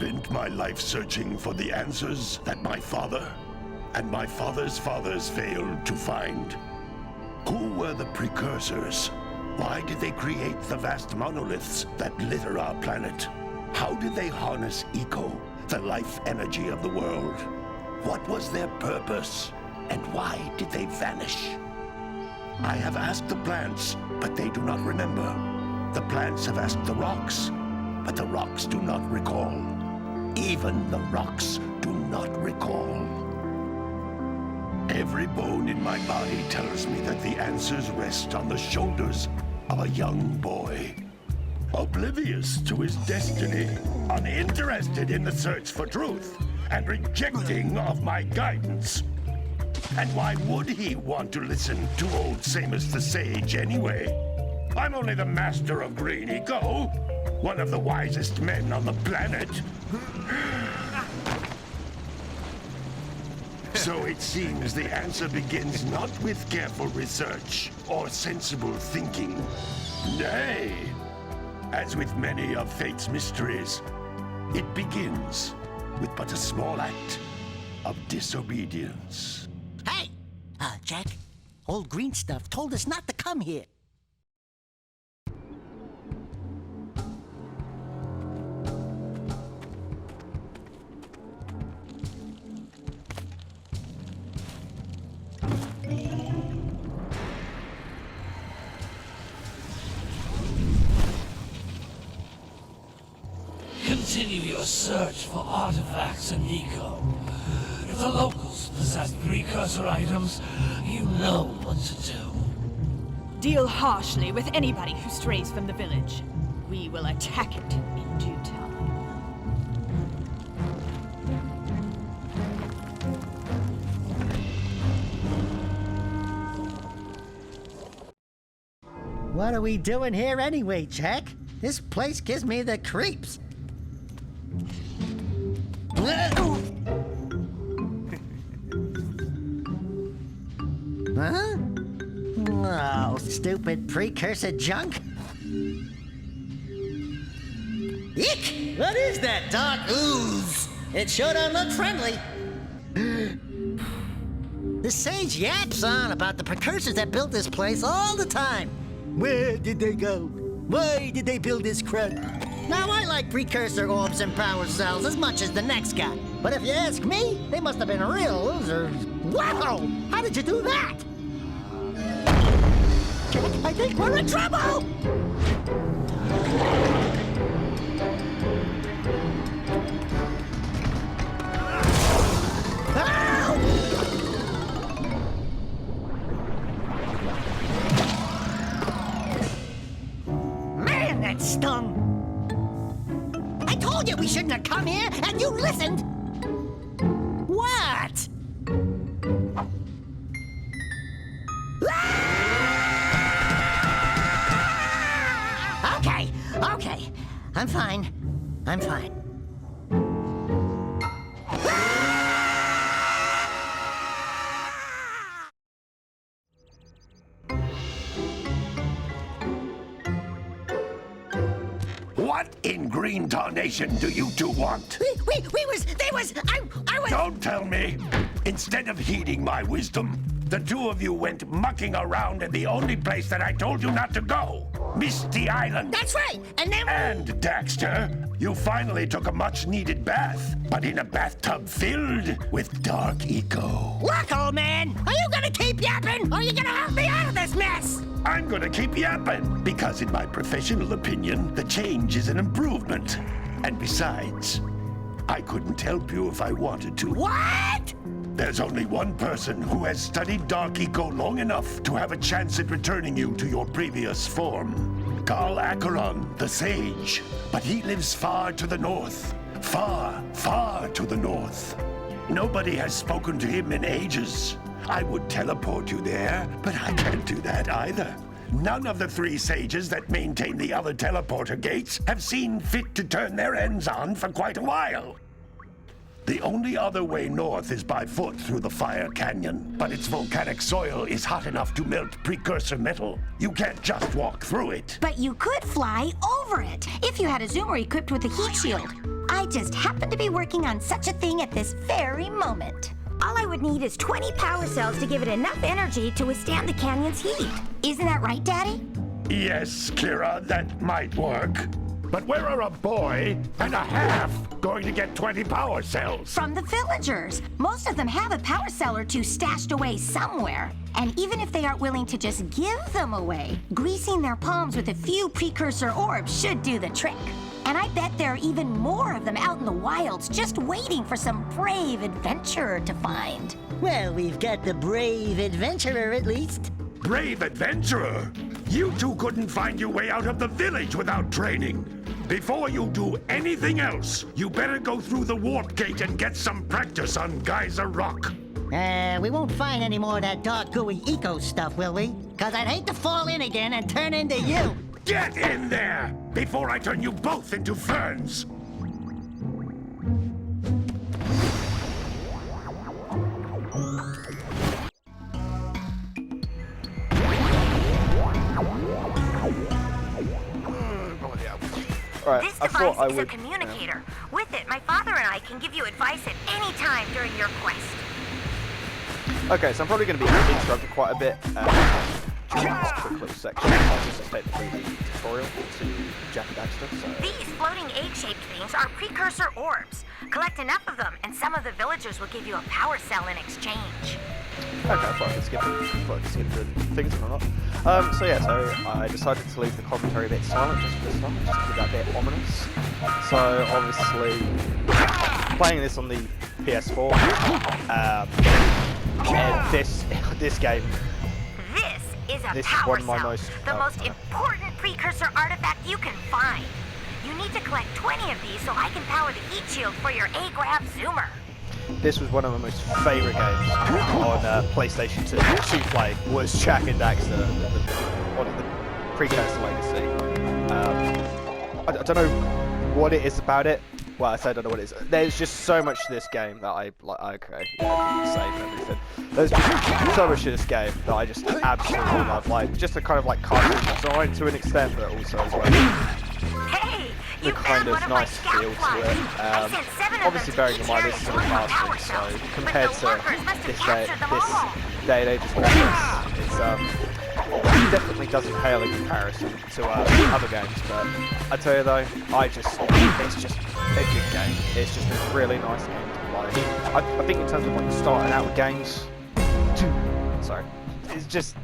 spent my life searching for the answers that my father and my father's fathers failed to find. Who were the precursors? Why did they create the vast monoliths that litter our planet? How did they harness eco, the life energy of the world? What was their purpose? And why did they vanish? I have asked the plants, but they do not remember. The plants have asked the rocks, but the rocks do not recall. Even the rocks do not recall. Every bone in my body tells me that the answers rest on the shoulders of a young boy. Oblivious to his destiny, uninterested in the search for truth, and rejecting of my guidance. And why would he want to listen to old Samus the Sage anyway? I'm only the master of green eco, one of the wisest men on the planet. So it seems the answer begins not with careful research or sensible thinking. Nay, as with many of fate's mysteries, it begins with but a small act of disobedience. Hey! Jack, old green stuff told us not to come here. Continue your search for artifacts and eco. If the locals possess precursor items, you know what to do. Deal harshly with anybody who strays from the village. We will attack it in due time. What are we doing here anyway, Jack? This place gives me the creeps. Huh? Oh, stupid precursor junk. Eek! What is that dark ooze? It sure don't look friendly. The sage yaps on about the precursors that built this place all the time. Where did they go? Why did they build this crud? Now, I like precursor orbs and power cells as much as the next guy. But if you ask me, they must have been real losers. Wow! How did you do that? I think we're in trouble! Man, that stung! I told you we shouldn't have come here, and you listened! What? Okay. I'm fine. What in green tarnation do you two want? I was... Don't tell me! Instead of heeding my wisdom, the two of you went mucking around in the only place that I told you not to go. Misty Island. That's right, and then... And, Daxter, you finally took a much-needed bath, but in a bathtub filled with dark eco. Look, old man, are you gonna keep yapping, or are you gonna help me out of this mess? I'm gonna keep yapping, because in my professional opinion, the change is an improvement. And besides, I couldn't help you if I wanted to. What? There's only one person who has studied Dark Eco long enough to have a chance at returning you to your previous form. Carl Acheron, the Sage. But he lives far to the north. Far, far to the north. Nobody has spoken to him in ages. I would teleport you there, but I can't do that either. None of the three sages that maintain the other teleporter gates have seen fit to turn their ends on for quite a while. The only other way north is by foot through the Fire Canyon, but its volcanic soil is hot enough to melt precursor metal. You can't just walk through it. But you could fly over it, if you had a zoomer equipped with a heat shield. I just happen to be working on such a thing at this very moment. All I would need is 20 power cells to give it enough energy to withstand the canyon's heat. Isn't that right, Daddy? Yes, Kira, that might work. But where are a boy and a half going to get 20 power cells? From the villagers. Most of them have a power cell or two stashed away somewhere. And even if they aren't willing to just give them away, greasing their palms with a few precursor orbs should do the trick. And I bet there are even more of them out in the wilds just waiting for some brave adventurer to find. Well, we've got the brave adventurer at least. Brave adventurer? You two couldn't find your way out of the village without training. Before you do anything else, you better go through the warp gate and get some practice on Geyser Rock. We won't find any more of that dark gooey eco stuff, will we? Cause I'd hate to fall in again and turn into you. Get in there before I turn you both into ferns. Right, This I thought I device is a would. communicator. With it, my father and I can give you advice at any time during your quest. Okay, so I'm probably going to be interrupted quite a bit during this quick little section. I'll just take through the tutorial to Jack and Daxter. So. These floating egg-shaped things are precursor orbs. Collect enough of them, and some of the villagers will give you a power cell in exchange. Okay, I thought I could skip the things or not. So yeah, so I decided to leave the commentary a bit silent just for this time, just to keep that bit ominous. So obviously, playing this on the PS4, and this game. This is a This is power one of my cell, most, the most important precursor artifact you can find. You need to collect 20 of these so I can power the heat shield for your A-Grab Zoomer. This was one of my most favourite games on PlayStation 2 to play, was Jack and Daxter, one of the precursor legacy. I don't know what it is about it. Well, I say I don't know what it is. There's just so much to this game that I like. Okay, yeah, save everything. There's just so much to this game that I just absolutely love. Like just a kind of like cartoon design to an extent, but also as well. Hey, The you kind found of one of my nice scout feel to flies. it. I sent 7 of Obviously, them bearing to in each mind area this is to a look for power remaster, cells, so but compared the to workers must have captured them all. this day and age graphics, it definitely doesn't pale in comparison to other games. But I tell you though, it's just a good game. It's just a really nice game to play. I think in terms of like starting out with games, sorry, it's just.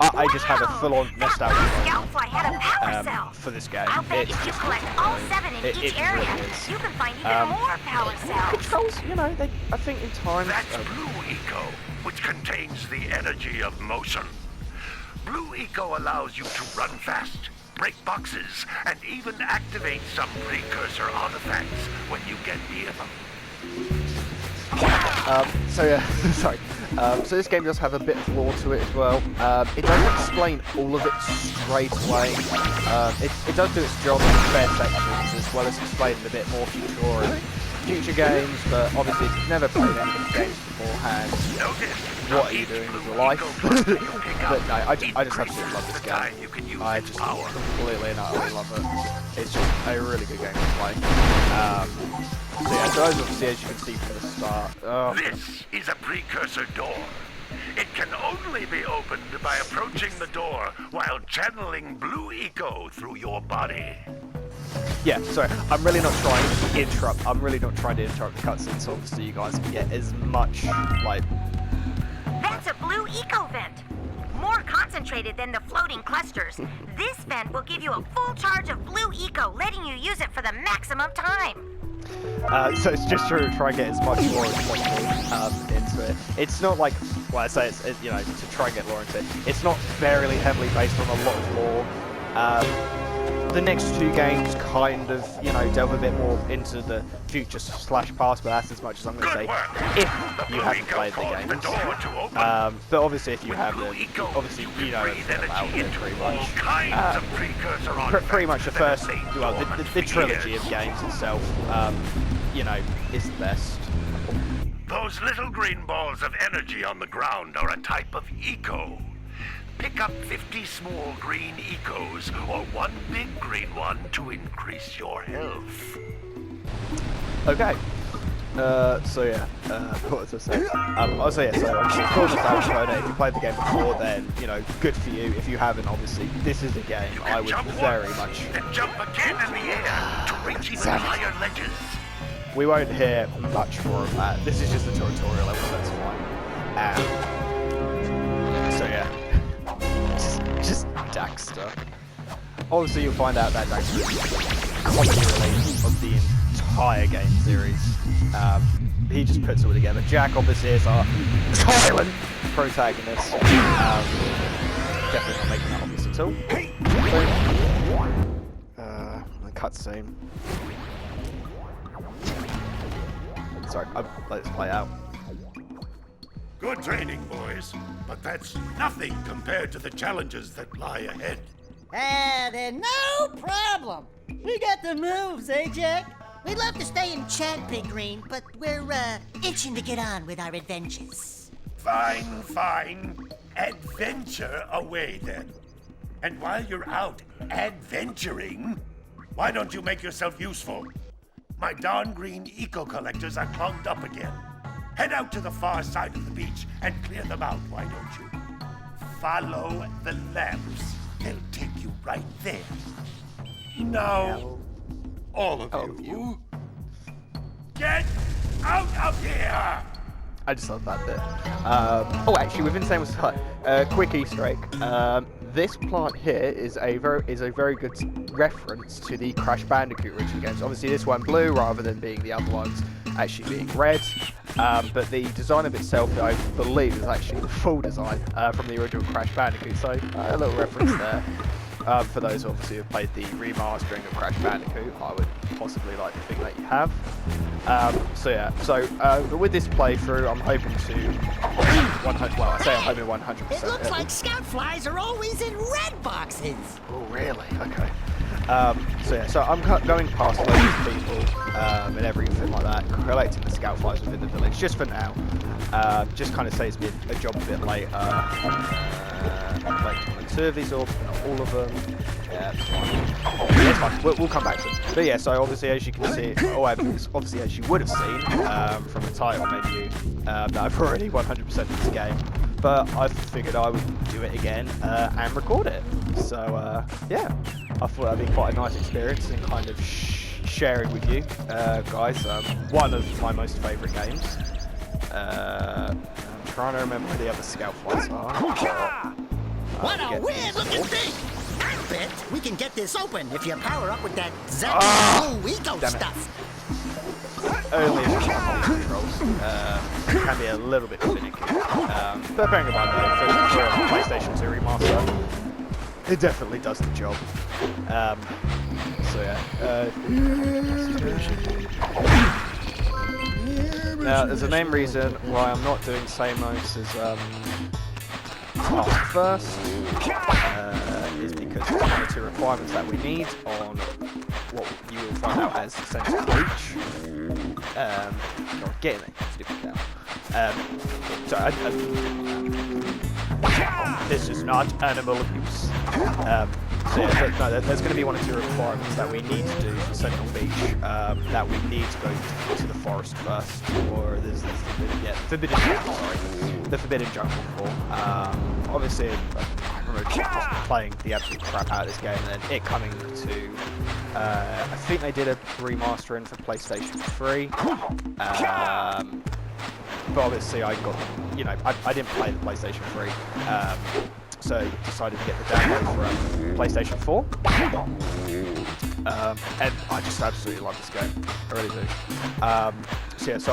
I just have a full-on nostalgia Scoutfly had a power cell. for this game. I'll bet It's if you just collect all 7 in each it area, really is. you can find even more power cells. Controls, you know, I think in time. That's Blue Eco, which contains the energy of motion. Blue Eco allows you to run fast, break boxes, and even activate some precursor artifacts when you get near them. So yeah, sorry. So this game does have a bit of lore to it as well. It doesn't explain all of it straight away. It does do its job in fair sections as well as explaining a bit more future games, but obviously if you've never played any of the games beforehand, what are you doing with your life? But no, I just absolutely love this game. I just completely and utterly love it. It's just a really good game to play. So yeah, so obviously as you can see from the start. This is a precursor door. It can only be opened by approaching the door while channeling Blue Eco through your body. Yeah, sorry, I'm really not trying to interrupt. I'm really not trying to interrupt the cutscene, so obviously you guys can get as much, like... That's a Blue Eco vent. More concentrated than the floating clusters. This vent will give you a full charge of Blue Eco, letting you use it for the maximum time. So it's just to try and get as much lore as possible into it. It's not like, well, I say it's you know, to try and get lore into it. It's not very heavily based on a lot of lore. The next two games kind of, you know, delve a bit more into the future / past, but that's as much as I'm going to say if you haven't played the games. But obviously if you have, obviously you know everything about it pretty much. Pretty much the first, well, the trilogy of games itself, you know, is the best. Those little green balls of energy on the ground are a type of eco. Pick up 50 small green ecos or one big green one to increase your health. Okay. So yeah, what was I saying? So yeah, so of course it's Daxter. If you played the game before, then you know, good for you. If you haven't, obviously, this is a game I would very much. Then jump again in the air to reach even higher ledges. We won't hear much more of that. This is just a tutorial level, so that's fine. So yeah, just Daxter. Obviously, you'll find out that Daxter is the comedy relief of the entire game series. He just puts it all together. Jack obviously is our silent protagonist. Definitely not making that obvious at all. A cutscene. Sorry, I'll let this play out. Good training, boys, but that's nothing compared to the challenges that lie ahead. Then no problem. We got the moves, eh, Jack? We'd love to stay and chat, Big Green, but we're, itching to get on with our adventures. Fine, fine. Adventure away, then. And while you're out adventuring, why don't you make yourself useful? My darn green eco-collectors are clogged up again. Head out to the far side of the beach and clear them out, why don't you? Follow the lamps. They'll take you right there. Now, all of you, get out of here! I just love that bit. Oh, actually, within Same as Hut, quick Easter egg. This plant here is a very good reference to the Crash Bandicoot original games. Obviously, this one blue rather than being the other ones actually being red. But the design of itself, I believe, is actually the full design from the original Crash Bandicoot. So a little reference there. For those obviously who have played the remastering of Crash Bandicoot, I would possibly like to think that you have. So yeah, so with this playthrough, I'm hoping to 100. Well, I say I'm hoping 100%. It looks like scout flies are always in red boxes. Oh really? Okay. So yeah, so I'm going past loads of people and everything like that, collecting the scout flies within the village just for now. Just kind of saves me a job a bit later. I'm collecting 1 or 2 of these orbs, but not all of them. Yeah, it's fine. It's fine. We'll come back to it. But yeah, so obviously as you can see, obviously as you would have seen from the title menu, that I've already 100% this game. But I figured I would do it again and record it. So yeah, I thought that'd be quite a nice experience and kind of sharing with you guys one of my most favourite games. I'm trying to remember where the other scout flights are. What a weird-looking thing! I bet we can get this open if you power up with that blue eco stuff. Only if you have controls. It can be a little bit finicky. But bearing in mind though, for a PlayStation 2 remaster, it definitely does the job. So yeah. Now, there's a main reason why I'm not doing same modes as first, is because there's 1 or 2 requirements that we need on what you will find out as essentially Breach. Get in there, stupid cow. This is not animal abuse. So yeah, no, there's going to be 1 or 2 requirements that we need to do for Sentinel Beach, that we need to go to the forest first, or there's the Forbidden Jungle, sorry. The Forbidden Jungle for. Obviously, I remember playing the absolute crap out of this game, and then it coming to, I think they did a remastering for PlayStation 3, but obviously I got, I didn't play the PlayStation 3, so I decided to get the download from PlayStation 4. And I just absolutely love this game. I really do. So yeah, so I was